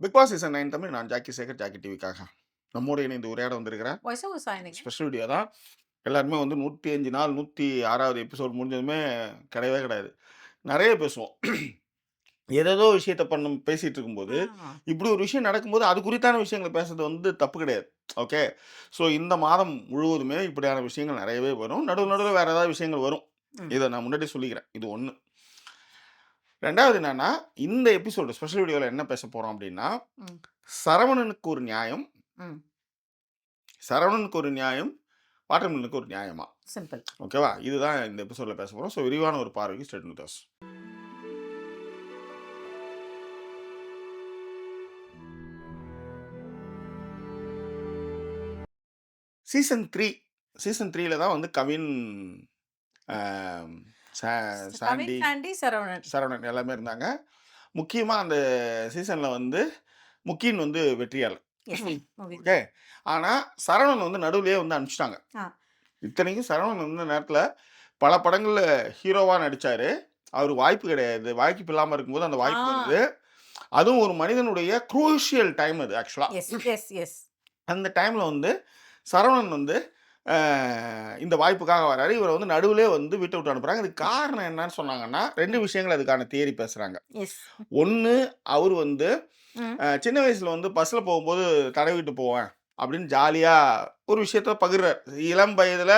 Big Boss season 9 Tamil. நான் Jackie Sekar, Jackie டிவிக்காக நம்மோடு இணைந்து உரையாட வந்திருக்கிறேன். ஸ்பெஷல் வீடியோ தான். எல்லாருமே வந்து 105 நாள் 106வது எபிசோட் முடிஞ்சதுமே கிடையவே கிடையாது. நிறைய பேசுவோம். ஏதேதோ விஷயத்த பேசிட்டு இருக்கும்போது, இப்படி ஒரு விஷயம் நடக்கும்போது அது குறித்தான விஷயங்களை பேசுறது வந்து தப்பு கிடையாது. ஓகே. ஸோ இந்த மாதம் முழுவதுமே இப்படியான விஷயங்கள் நிறையவே வரும். நடுவில் வேற ஏதாவது விஷயங்கள் வரும். இதை நான் முன்னாடி சொல்லிக்கிறேன். இது ஒன்று. ரெண்டாவது என்னன்னா, இந்த எபிசோடு ஸ்பெஷல் வீடியோவில் என்ன பேச போறோம் அப்படின்னா, சரவணனுக்கு ஒரு நியாயம், சரவணனுக்கு ஒரு நியாயம், வாட்டர்மெலனுக்கு ஒரு நியாயமா? சிம்பிள். ஓகேவா? இதுதான் இந்த எபிசோட்ல பேச போறோம். ஸோ விரிவான ஒரு பார்வைக்கு ஸ்டேட் வித் அஸ். சீசன் 3ல தான் வந்து கவின், சாண்டி, சரவணன் எல்லாமே இருந்தாங்க. முக்கியமா அந்த சீசன்ல வந்து முக்கின் வந்து வெற்றியாளர். ஓகே. ஆனா சரவணன் வந்து நடுவுலயே வந்து அனுப்பிச்சிட்டாங்க. இத்தனைக்கும் சரவணன் வந்து நேரத்துல பல படங்கள்ல ஹீரோவா நடிச்சாரு. அவருக்கு வாய்ப்பு கிடையாது. வாய்ப்பு இல்லாம இருக்கும்போது அந்த வாய்ப்பு வருது. அதுவும் ஒரு மனிதனுடைய குரூஷியல் டைம் அது ஆக்சுவலா. அந்த டைம்ல வந்து சரவணன் வந்து இந்த வாய்ப்புக்காக வராரு. இவரை வந்து நடுவுலே வந்து விட்டு விட்டு அனுப்புறாங்க. இதுக்கு காரணம் என்னன்னு சொன்னாங்கன்னா, 2 விஷயங்கள் அதுக்கான தியரி பேசுறாங்க. ஒன்று, அவர் வந்து சின்ன வயசுல வந்து பஸ்ல போகும்போது தடவிட்டு போவேன் அப்படின்னு ஜாலியா ஒரு விஷயத்த பகிர்றார். இளம் வயதுல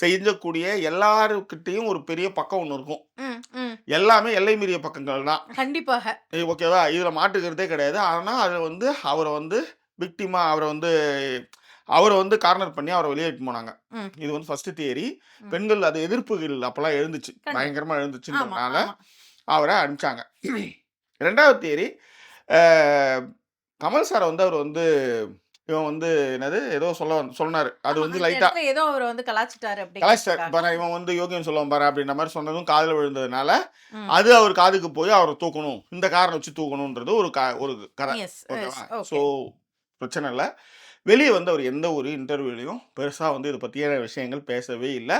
செய்யக்கூடிய எல்லாருக்கிட்டையும் ஒரு பெரிய பக்கம் ஒன்று இருக்கும். எல்லாமே எல்லை மீறிய பக்கங்கள் தான். கண்டிப்பாக. ஓகேவா? இதுல மாட்டுக்கிறதே கிடையாது. ஆனா அதை வந்து அவரை வந்து விக்டிமா அவரை வந்து கார்னர் பண்ணி அவரை வெளியேற்றி போனாங்க. இது வந்து ஃபர்ஸ்ட் தியரி. பெண்கள் அது எதிர்ப்புகள் அப்பெல்லாம் எழுந்துச்சு, பயங்கரமா எழுந்துச்சுன்றதுனால அவரை அனுப்பிச்சாங்க. 2வது தியரி, கமல் சாரை வந்து அவர் வந்து இவன் வந்து என்னது ஏதோ சொன்னாரு. அது வந்து லைட்டா ஏதோ அவர் வந்து கலாச்சிட்டாரு. இவன் வந்து யோகியம் சொல்லுவான் பாரு அப்படின்ற மாதிரி சொன்னதும் காதுல விழுந்ததுனால அது அவர் காதுக்கு போய் அவரை தூக்கணும், இந்த காரணம் வச்சு தூக்கணும்ன்றது ஒரு கதை. ஓகேவா? ஸோ பிரச்சனை இல்லை. வெளியே வந்து அவர் எந்த ஒரு இன்டர்வியூலையும் பெருசாக வந்து இதை பற்றியான விஷயங்கள் பேசவே இல்லை.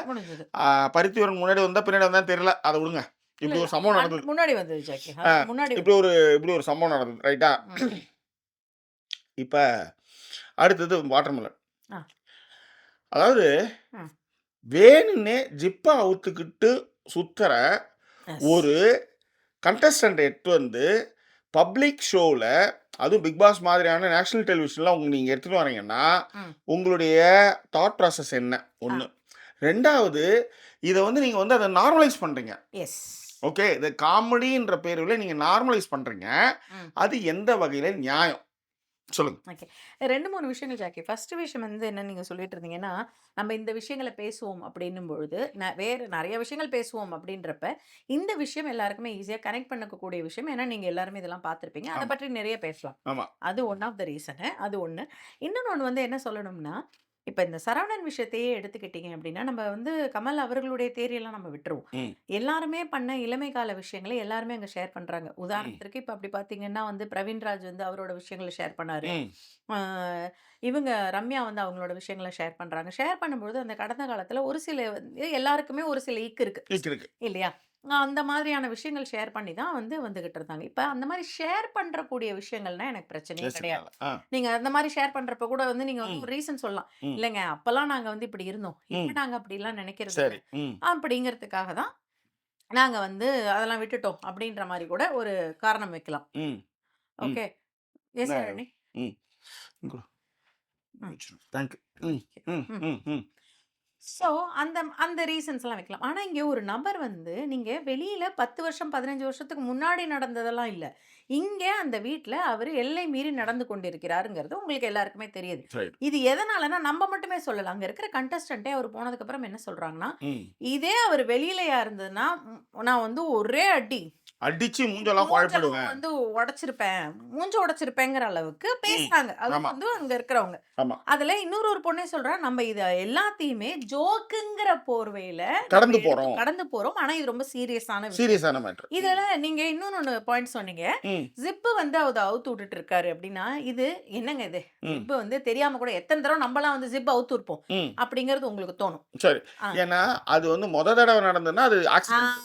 பருத்திவரன் முன்னாடி வந்தால் பின்னாடி வந்தால் தெரியல, அதை விடுங்க. இப்படி ஒரு சம்பவம் நடந்தது. இப்படி ஒரு சம்பவம் நடந்தது. ரைட்டா? இப்போ அடுத்தது வாட்டர்மெலன். அதாவது வேணுன்னே ஜிப்பா அவுத்துக்கிட்டு சுத்துற ஒரு கண்டஸ்டன்ட் எடுத்து வந்து பப்ளிக் ஷோவில், அதுவும் பிக் பாஸ் மாதிரியான நேஷனல் டெலிவிஷன்ல நீங்க எடுத்துட்டு வரீங்கன்னா உங்களுடைய தாட் ப்ராசஸ் என்ன? ஒன்று. 2வது, இதை வந்து நீங்க வந்து அதை நார்மலைஸ் பண்றீங்க. ஓகே. இந்த காமெடின்ற பேருல நீங்க நார்மலைஸ் பண்றீங்க. அது எந்த வகையில நியாயம்? சொல்லுங்க. ஓகே. 2, 3 விஷயங்கள் ஜாக்கி. ஃபர்ஸ்ட் விஷயம் வந்து என்ன நீங்க சொல்லிட்டு இருந்தீங்கன்னா, நம்ம இந்த விஷயங்கள பேசுவோம் அப்படின்னும் பொழுது, வேற நிறைய விஷயங்கள் பேசுவோம் அப்படின்றப்ப, இந்த விஷயம் எல்லாருக்குமே ஈஸியா கனெக்ட் பண்ணக்கூடிய விஷயம். ஏன்னா, நீங்க எல்லாருமே இதெல்லாம் பார்த்திருப்பீங்க. அத பற்றி நிறைய பேசலாம். அது ஒன் ஆஃப் த ரீசன். அது ஒண்ணு. இன்னொன்னு வந்து என்ன சொல்லணும்னா, இப்ப இந்த சரவணன் விஷயத்தையே எடுத்துக்கிட்டீங்க அப்படின்னா, நம்ம வந்து கமல் அவர்களுடைய தேரியெல்லாம் நம்ம விட்டுருவோம். எல்லாருமே பண்ண இளமை கால விஷயங்களை எல்லாருமே அங்க ஷேர் பண்றாங்க. உதாரணத்திற்கு இப்ப அப்படி பார்த்தீங்கன்னா வந்து பிரவீன்ராஜ் வந்து அவரோட விஷயங்கள ஷேர் பண்ணாரு. இவங்க ரம்யா வந்து அவங்களோட விஷயங்கள ஷேர் பண்றாங்க. ஷேர் பண்ணும்பொழுது அந்த கடந்த காலத்துல ஒரு சில வந்து எல்லாருக்குமே ஒரு சில இருக்கு. இல்லையா? அந்த மாதிரியான விஷயங்கள் ஷேர் பண்ணி தான் வந்து வந்துகிட்டு இருந்தாங்க. இப்ப அந்த மாதிரி ஷேர் பண்றக்கூடிய விஷயங்கள்னா எனக்கு பிரச்சனையே கிடையாது. நீங்க அந்த மாதிரி ஷேர் பண்றப்ப கூட வந்து நீங்க வந்து ஒரு ரீசன் சொல்லலாம். இல்லங்க அப்பலாம் நாங்க வந்து இப்படி இருந்தோம். இப்ப நாங்க அப்படிலாம் நினைக்கிறது இல்ல. அப்படிங்கிறதுக்காக தான் நாங்க வந்து அதெல்லாம் விட்டுட்டோம் அப்படின்ற மாதிரி கூட ஒரு காரணம் வைக்கலாம். ஓகே. எஸ் அருணி. ஸோ அந்த அந்த ரீசன்ஸ்லாம் வைக்கலாம். ஆனா இங்க ஒரு நபர் வந்து நீங்க வெளியில 10 வருஷம், 15 வருஷத்துக்கு முன்னாடி நடந்ததெல்லாம் இல்ல. இங்க அந்த வீட்ல அவரு எல்லை மீறி நடந்து கொண்டிருக்கிறாருங்கிறது உங்களுக்கு எல்லாருக்குமே தெரியுது. இது எதனாலன்னா நம்ம மட்டுமே சொல்லல. அங்க இருக்கிற கண்டஸ்டன்ட்டே அவர் போனதுக்கு அப்புறம் என்ன சொல்றாங்கன்னா, இதே அவர் வெளியிலயா இருந்ததுன்னா, நான் வந்து ஒரே அடி அடிச்சு மூஞ்செல்லாம் குழப்பிடுவேன், வந்து உடைச்சிருப்பேன், மூஞ்ச உடைச்சிருப்பேங்கிற அளவுக்கு பேசுறாங்க. அது வந்து அங்க இருக்கிறவங்க. அதுல இன்னொரு ஒரு பொண்ணே சொல்றா, நம்ம இத எல்லாத்தையுமே ஜோக்குங்கிற போர்வையில கடந்து போறோம். ஆனா இது ரொம்ப சீரியஸான மேட்டர். இதுல நீங்க இன்னொன்னு பாயிண்ட் சொன்னீங்க. ஜிப் வந்து அவுத்து விட்டுட்டு இருக்காரு அப்படின்னா, இது என்னங்க இது? ஜிப் வந்து தெரியாம கூட எத்தனை தடவை நம்மலாம் வந்து ஜிப் அவுத்து இருப்போம் அப்படிங்கிறது உங்களுக்கு தோணும். சரி. ஏன்னா அது வந்து முத தடவை நடந்ததுன்னா அது ஆக்சிடென்ட்.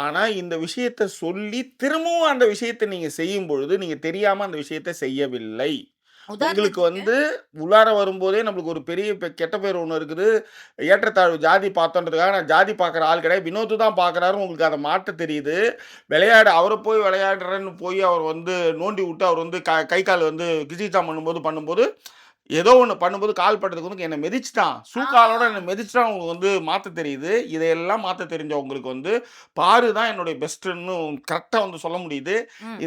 ஆனா இந்த விஷயத்தை சொல்லி திரும்பவும் அந்த விஷயத்தை நீங்க செய்யும் பொழுது நீங்க தெரியாம அந்த விஷயத்தை செய்யவில்லை. உங்களுக்கு வந்து உள்ளார வரும்போதே நம்மளுக்கு ஒரு பெரிய கெட்ட பேர் ஒண்ணு இருக்குது. ஏற்றத்தாழ்வு ஜாதி பார்த்தோன்றதுக்காக நான் ஜாதி பார்க்குற ஆள் கிடையாது. வினோத் தான் பார்க்குறாரு. உங்களுக்கு அத மாத்த தெரியுது. அவர போய் விளையாடுறேன்னு போய் அவர் வந்து நோண்டி விட்டு அவர் வந்து கை கால் வந்து கிஜிகிஜாம் பண்ணும்போது ஏதோ ஒண்ணு பண்ணும்போது கால் பட்டதுக்கு வந்து என்ன மிதிச்சுட்டான். காலோட என்ன மிதிச்சுட்டான் உங்களுக்கு வந்து மாத்த தெரியுது. இதையெல்லாம் மாத்த தெரிஞ்சவங்களுக்கு வந்து பாரு தான் என்னுடைய பெஸ்ட்டுன்னு கரெக்ட்டா வந்து சொல்ல முடியுது.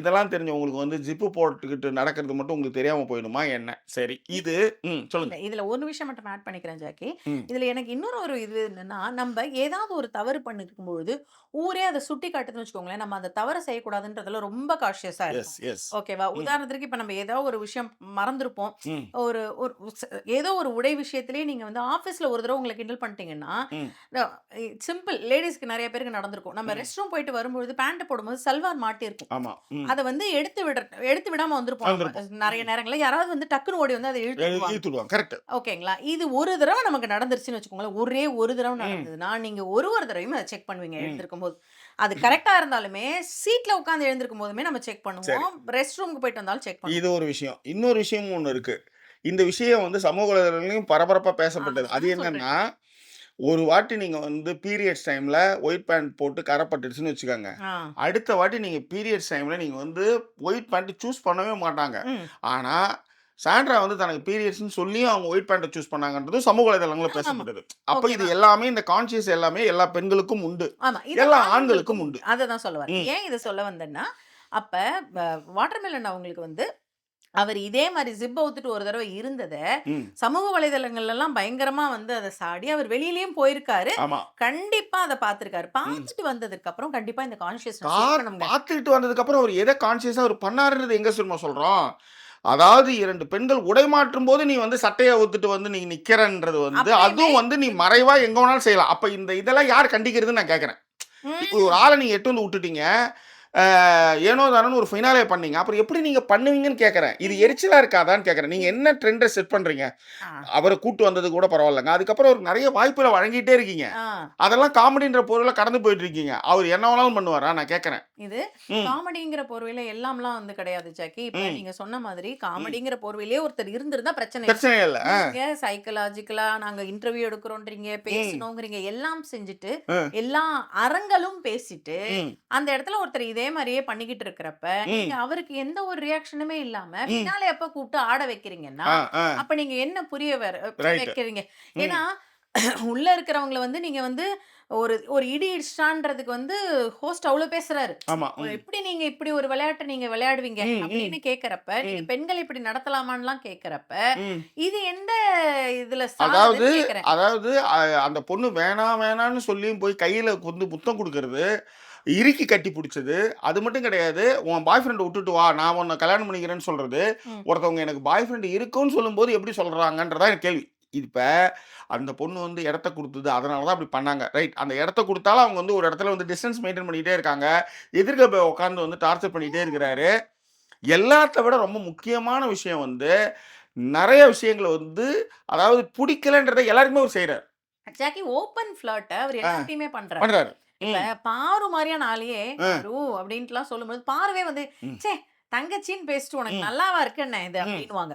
இதெல்லாம் தெரிஞ்சவங்களுக்கு வந்து ஜிப்பு போட்டுக்கிட்டு நடக்கிறது மட்டும் உங்களுக்கு தெரியாம போயிடுமா என்ன? சரி. இது சொல்லுங்க. இதுல ஒரு விஷயம் மட்டும் ஆட் பண்ணிக்கிறேன் ஜாக்கி. இதுல எனக்கு இன்னொரு ஒரு இது என்னன்னா, நம்ம ஏதாவது ஒரு தவறு பண்ணிருக்கும் பொழுது, ஊரே அத சுட்டி காட்டுதுன்னு வச்சுக்கோங்களேன். நம்ம அந்த தவற செய்யக்கூடாதுன்றதுல ரொம்ப கான்ஷியஸா இருப்போம். ஓகேவா? உதாரணத்துக்கு இப்ப நம்ம ஏதாவது ஒரு விஷயம் மறந்திருப்போம். ஒரு ஒரு ஏதோ ஒரு உடை விஷயத்திலேயே நீங்க வந்து ஆபீஸ்ல ஒரு தடவை உங்களை கிண்டல் பண்ணிட்டீங்கன்னா, சிம்பிள் லேடிஸ்க்கு நிறைய பேருக்கு நடந்திருக்கும். நம்ம ரெஸ்ட் ரூம் போயிட்டு வரும்பொழுது பேண்ட் போடும்போது சல்வார் மாட்டியிருக்கும். அத வந்து எடுத்து விடாம வந்திருப்போம். நிறைய நேரங்கள்ல யாராவது வந்து டக்குன்னு ஓடி வந்து அதை இழுத்துடுவாங்க. கரெக்ட். ஓகேங்களா? இது ஒரு தடவை நமக்கு நடந்துருச்சுன்னு வச்சுக்கோங்களேன். ஒரே ஒரு தடவை நடந்ததுன்னா, நீங்க ஒரு தடவையும் அதை செக் பண்ணுவீங்க எழுந்திருக்கும் போது. அது கரெக்டா இருந்தாலுமே சீட்ல உட்கார்ந்து எழுந்திருக்கும் போதுமே நம்ம செக் பண்ணுவோம். ரெஸ்ட் ரூமுக்கு போயிட்டு வந்தாலும் செக் பண்ணுவோம். இது ஒரு விஷயம். இன்னொரு விஷயம் ஒண்ணு இருக்கு. இந்த விஷயம் வந்து சமூக வலைதளங்களையும் பரபரப்பா பேசப்பட்டது. அது என்னன்னா, ஒரு வாட்டி நீங்க வந்து பீரியட்ஸ் டைம்ல ஒயிட் பேண்ட் போட்டு கரைப்பட்டுடுச்சுன்னு வச்சுக்கோங்க. அடுத்த வாட்டி நீங்க பீரியட்ஸ் டைம்ல நீங்க வந்து ஒயிட் பேண்ட் சூஸ் பண்ணவே மாட்டாங்க. ஆனா சாண்ட்ரா வந்து தனக்கு பீரியட்ஸ்னு சொல்லியும் அவங்க ஒயிட் பேண்ட்டை சூஸ் பண்ணாங்கன்றது சமூக வலைதளங்களில் பேசப்பட்டது. அப்ப இது எல்லாமே இந்த கான்சியஸ் எல்லாமே எல்லா பெண்களுக்கும் உண்டு, எல்லா ஆண்களுக்கும் உண்டு. அதை தான் சொல்ல வரேன். ஏன் இதை சொல்ல வந்தேன்னா, அப்ப வாட்டர்மெலன் அவங்களுக்கு வந்து அவர் இதே மாதிரி ஜிப் அவுத்துட்டு ஒரு தடவை இருந்தத சமூக வலைதளங்கள்ல எல்லாம் பயங்கரமா வந்து அதை சாடி அவர் வெளியிலயும் போயிருக்காரு. கண்டிப்பா அதை பார்த்திருக்காரு. பார்த்துட்டு வந்ததுக்கு அப்புறம் கண்டிப்பா இந்த கான்ஷியஸ்னஸ் பார்த்துட்டு வந்ததுக்கு அப்புறம் அவர் எதை கான்ஷியஸா அவர் பண்ணாருன்றது எங்க சொல்றோம். அதாவது 2 பெண்கள் உடை மாற்றும் போது நீ வந்து சட்டையை ஊத்துட்டு வந்து நீ நிக்கிறன்றது வந்து அதுவும் வந்து நீ மறைவா எங்க வேணாலும் செய்யலாம். அப்ப இந்த இதெல்லாம் யார் கண்டிக்கிறதுன்னு நான் கேட்கறேன். இப்போ ஒரு ஆளை நீங்க எட்டு வந்து விட்டுட்டீங்க, ஏனோ தானோன்னு ஒரு ஃபினாலே பண்ணீங்க, அப்புறம் எப்படி நீங்க பண்ணுவீங்கன்னு கேட்கறேன். இது எரிச்சலா இருக்காதான்னு கேட்கறேன். நீங்க என்ன ட்ரெண்டை செட் பண்றீங்க? அவரை கூட்டு வந்தது கூட பரவாயில்லங்க. அதுக்கப்புறம் ஒரு நிறைய வாய்ப்புகளை வழங்கிட்டே இருக்கீங்க. அதெல்லாம் காமெடின்ற பொருளை கடந்து போயிட்டு இருக்கீங்க. அவர் என்ன வேணாலும் பண்ணுவாரா நான் கேட்கறேன். இது காமெடிங்கிற போர்வையில எல்லாம்லாம் வந்து கிடையாது ஜாக்கி. இப்ப நீங்க சொன்ன மாதிரி காமெடிங்கிற போர்வையிலே ஒருத்தர் இருந்திருந்தா பிரச்சனை இல்ல. சைக்கலாஜிக்கலா நாங்க இன்டர்வியூ எடுக்கிறோன்றீங்க, பேசணுங்கிறீங்க, எல்லாம் செஞ்சுட்டு எல்லா அரங்களும் பேசிட்டு அந்த இடத்துல ஒருத்தர் இதே மாதிரியே பண்ணிக்கிட்டு இருக்கிறப்ப நீங்க அவருக்கு எந்த ஒரு ரியாக்ஷனுமே இல்லாம பின்னால எப்ப கூப்பிட்டு ஆட வைக்கிறீங்கன்னா அப்ப நீங்க என்ன புரிய வைக்கிறீங்க? ஏன்னா உள்ள இருக்கிறவங்களை வந்து நீங்க வந்து ஒரு ஒரு இடி இடிச்சான்றதுக்கு வந்து ஹோஸ்ட் அவ்வளவு பேசுறாரு. எப்படி நீங்க இப்படி ஒரு விளையாட்டை நீங்க விளையாடுவீங்க அப்படின்னு கேக்குறப்ப, நீங்க பெண்கள் இப்படி நடத்தலாமான்லாம் கேக்குறப்ப இது எந்த இதுல அதாவது அந்த பொண்ணு வேணான்னு சொல்லியும் போய் கையில வந்து புத்தம் கொடுக்கறது, இறுக்கி கட்டி பிடிச்சது, அது மட்டும் கிடையாது. உன் பாய் ஃப்ரெண்டை விட்டுட்டு வா, நான் உன்னை கல்யாணம் பண்ணிக்கிறேன்னு சொல்றது, ஒருத்தவங்க எனக்கு பாய் ஃப்ரெண்டு இருக்குன்னு சொல்லும்போது எப்படி சொல்றாங்கன்றதான் எனக்கு கேள்வி. இப்ப அந்த பொண்ணு வந்து இடத்த கொடுத்தது, அதனாலதான் அப்படி பண்ணாங்க. ரைட். அந்த இடத்த கொடுத்தாலும் அவங்க வந்து ஒரு இடத்துல வந்து டிஸ்டன்ஸ் மெயின்டைன் பண்ணிட்டே இருக்காங்க. எதிர்க்க போய் உட்காந்து வந்து டார்ச்சர் பண்ணிட்டே இருக்கிறாரு. எல்லாத்த விட ரொம்ப முக்கியமான விஷயம் வந்து நிறைய விஷயங்களை வந்து அதாவது பிடிக்கலன்றதை எல்லாருக்குமே அவர் செய்யறாரு. ஜாக்கி ஓப்பன் ஃபிளர்ட் அவர் எல்லாத்தையுமே பண்றாரு. இப்ப பாரு மாதிரியான ஆளையே பாரு அப்படின்ட்டுலாம் சொல்லும்போது பாருவே வந்து சே தங்கச்சின்னு பேசிட்டு உனக்கு நல்லாவா இருக்கு என்ன இது அப்படின்னுவாங்க.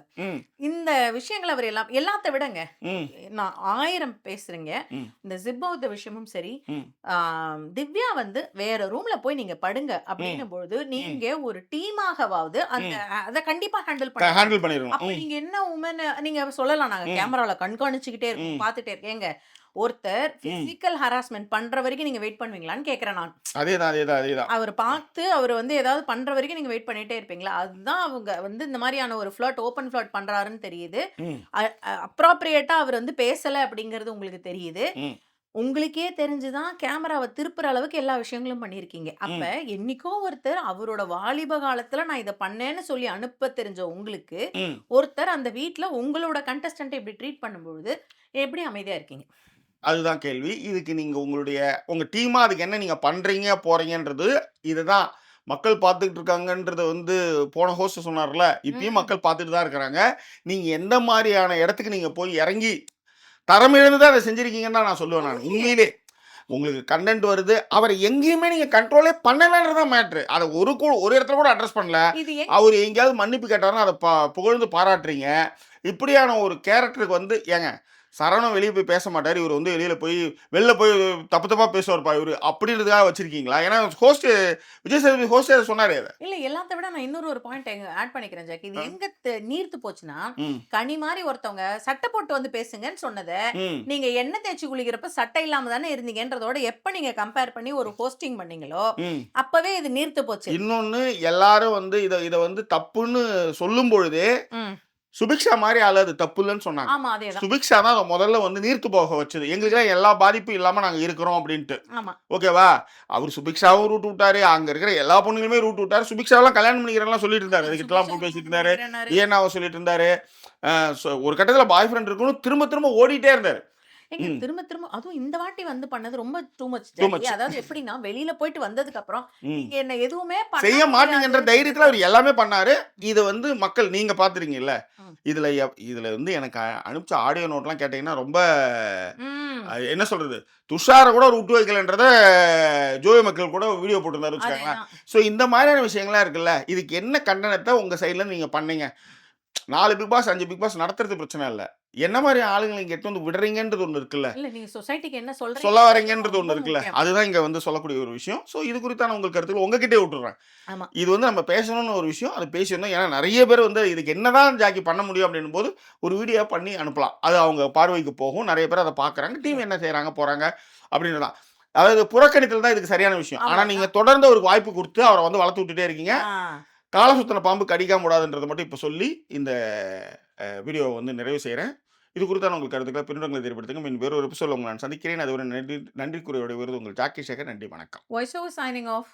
இந்த விஷயங்கள் அவர் எல்லாத்த விடங்க நான் 1000 பேசுறீங்க. இந்த ஜிப்பவுத்த விஷயமும் சரி, திவ்யா வந்து வேற ரூம்ல போய் நீங்க படுங்க அப்படின்னும் பொழுது நீங்க ஒரு டீமாகவாவது அந்த அதை கண்டிப்பா ஹேண்டில் பண்ணிருக்கணும். அப்ப நீங்க என்ன உமன் நீங்க சொல்லலாம், நாங்க கேமரால கண்காணிச்சுக்கிட்டே இருக்கோம் பார்த்துட்டே இருக்கேங்க. ஒருத்தர் பிசிக்கல் ஹராஸ்மெண்ட் பண்ற வரைக்கும் நீங்க வெயிட் பண்ணுவீங்களான்னு கேக்குறேன் நான். அதேதான். அவர் பார்த்து அவர் வந்து ஏதாவது பண்ற வரைக்கும் நீங்க வெயிட் பண்ணிட்டே இருப்பீங்களா? அதுதான் அவங்க வந்து இந்த மாதிரியான ஒரு ஃபிளர்ட் ஓப்பன் ஃபிளர்ட் பண்றாருன்னு தெரியுது. அப்ராப்ரியேட்டா அவர் வந்து பேசல அப்படிங்கிறது உங்களுக்கு தெரியுது. உங்களுக்கே தெரிஞ்சுதான் கேமராவை திருப்புற அளவுக்கு எல்லா விஷயங்களும் பண்ணியிருக்கீங்க. அப்ப என்னைக்கோ ஒருத்தர் அவரோட வாலிப காலத்துல நான் இதை பண்ணேன்னு சொல்லி அனுப்ப தெரிஞ்ச உங்களுக்கு ஒருத்தர் அந்த வீட்டுல உங்களோட கண்டஸ்டன்ட் இப்படி ட்ரீட் பண்ணும்பொழுது எப்படி அமைதியா இருக்கீங்க? அதுதான் கேள்வி. இதுக்கு நீங்க உங்க டீமா அதுக்கு என்ன நீங்க பண்றீங்க போறீங்கன்றது இதுதான் மக்கள் பார்த்துக்கிட்டு இருக்காங்கன்றத வந்து போன ஹோஸ்ட் சொன்னார்ல, இப்பயும் மக்கள் பார்த்துட்டு தான் இருக்கிறாங்க. நீங்க எந்த மாதிரியான இடத்துக்கு நீங்க போய் இறங்கி தரம் இழந்து தான் அதை செஞ்சிருக்கீங்கன்னு தான் நான் சொல்லுவேன். நான் உண்மையிலே உங்களுக்கு கண்டென்ட் வருது, அவரை எங்கேயுமே நீங்க கண்ட்ரோலே பண்ணலன்றதான் மேட்ரு. அத ஒரு இடத்துல கூட அட்ரஸ் பண்ணல. இது அவரு எங்கேயாவது மன்னிப்பு கேட்டாருன்னா அத புகழ்ந்து பாராட்டுறீங்க. இப்படியான ஒரு கேரக்டருக்கு வந்து ஏங்க சரவணன் வெளியே போய் பேச மாட்டாரு. இவர் வந்து வெளில போய் தப்பு தப்பா பேசுவார்ப்பா இவரு. அப்படின்றதுக்காக வச்சிருக்கீங்களா? ஏன்னா விஜய் சேதுபதி ஹோஸ்டே அத சொன்னாரே அத. இல்ல எல்லாத்த விட நான் இன்னொரு பாயிண்ட் ஆட் பண்ணிக்கிறேன் ஜாக்கி. இது எங்க நீர்த்து போச்சுன்னா, கனி மாரி ஒருத்தவங்க சட்டை போட்டு வந்து பேசுங்கன்னு சொன்னத, நீங்க எண்ணெய் தேய்ச்சி குளிக்கிறப்ப சட்டை இல்லாம தானே இருந்தீங்கன்றதோட எப்ப நீங்க கம்பேர் பண்ணி ஒரு ஹோஸ்டிங் பண்ணீங்களோ, அப்பவே இது நீர்த்து போச்சு. இன்னொன்னு எல்லாரும் வந்து இத வந்து தப்புன்னு சொல்லும் பொழுதே சுபிக்ஷா மாதிரி ஆளு அது தப்பு இல்லைன்னு சொன்னாங்க. ஆமா அதேதான். சுபிக்ஷா தான் முதல்ல வந்து நீர்த்து போக வச்சது. எங்களுக்குலாம் எல்லா பாதிப்பும் இல்லாம நாங்க இருக்கிறோம் அப்படின்ட்டு. ஆமா. ஓகேவா? அவர் சுபிக்ஷாவும் ரூட் விட்டாரு. அங்க இருக்கிற எல்லா பொண்ணுங்களுமே ரூட் விட்டாரு. சுபிக்ஷாவெல்லாம் கல்யாணம் பண்ணிக்கிறேன்லாம் சொல்லிட்டு இருந்தாரு. அதுக்கிட்டலாம் பேசிட்டு இருந்தாரு. ஏனாவை சொல்லிட்டு இருந்தாரு. ஒரு கட்டத்துல பாய் ஃப்ரெண்ட் இருக்குன்னு திரும்ப திரும்ப ஓடிட்டே இருந்தாரு. திரும்ப திரும்ப அதுவும் இந்த வாட்டி வந்து பண்ணது ரொம்ப டூ மச் ஜாக்கி. அதாவது எப்படின்னா வெளியில போயிட்டு வந்ததுக்கு அப்புறம் நீங்க என்ன எதுவுமே செய்ய மாட்டீங்கன்ற தைரியத்துல அவர் எல்லாமே பண்ணாரு. இது வந்து மக்கள் நீங்க பாத்துறீங்கல்ல. இதுல வந்து எனக்கு அனுப்பிச்ச ஆடியோ நோட்லாம் கேட்டீங்கன்னா ரொம்ப என்ன சொல்றது, துஷார கூட ஒரு விட்டு வைக்கலன்றத ஜோய் மக்கள் கூட வீடியோ போட்டிருந்தாரு வச்சுக்கோங்களேன். ஸோ இந்த மாதிரியான விஷயங்கள்லாம் இருக்குல்ல, இதுக்கு என்ன கண்டனத்தை உங்க சைட்ல நீங்க பண்ணீங்க? 4 பிக் பாஸ் 5 பிக் பாஸ் நடத்துறது பிரச்சனை இல்ல. என்ன மாதிரி ஆளுங்களை இங்க எடுத்து வந்து விடுறீங்கன்றது ஒண்ணு இருக்குல்ல. இல்ல நீங்க சொசைட்டிக்கு என்ன சொல்ல வரீங்கன்றது ஒண்ணு இருக்குல்ல. அதுதான் இங்க வந்து சொல்லக்கூடிய ஒரு விஷயம். சோ இது குறித்தான உங்க கருத்துக்கள் உங்ககிட்டே விட்டுறேன். இது வந்து நம்ம பேசணும்னு ஒரு விஷயம். அது பேசியிருந்தோம். ஏன்னா நிறைய பேர் வந்து இதுக்கு என்னதான் ஜாக்கி பண்ண முடியும் அப்படின்னும் போது ஒரு வீடியோ பண்ணி அனுப்பலாம். அது அவங்க பார்வைக்கு போகும். நிறைய பேர் அதை பாக்குறாங்க. டீம் என்ன செய்யறாங்க போறாங்க அப்படின்றதான். அதாவது புறக்கணித்தல் தான் இதுக்கு சரியான விஷயம். ஆனா நீங்க தொடர்ந்து ஒரு வாய்ப்பு கொடுத்து அவரை வந்து வளர்த்து விட்டுட்டே இருக்கீங்க. கால சுத்தின பாம்பு கடிக்காம விடாதுன்றதை மட்டும் இப்ப சொல்லி இந்த வீடியோவை வந்து நிறைவு செய்கிறேன். இது குறித்தான உங்கள் கருத்துக்களை பின்னங்களை தெரியப்படுத்துங்க. வேறு ஒரு எபிசோட உங்களை நான் சந்திக்கிறேன். அது ஒரு நன்றிக்குறையோட விருது உங்கள் ஜாக்கி சேகர். நன்றி, வணக்கம். Voice over signing off.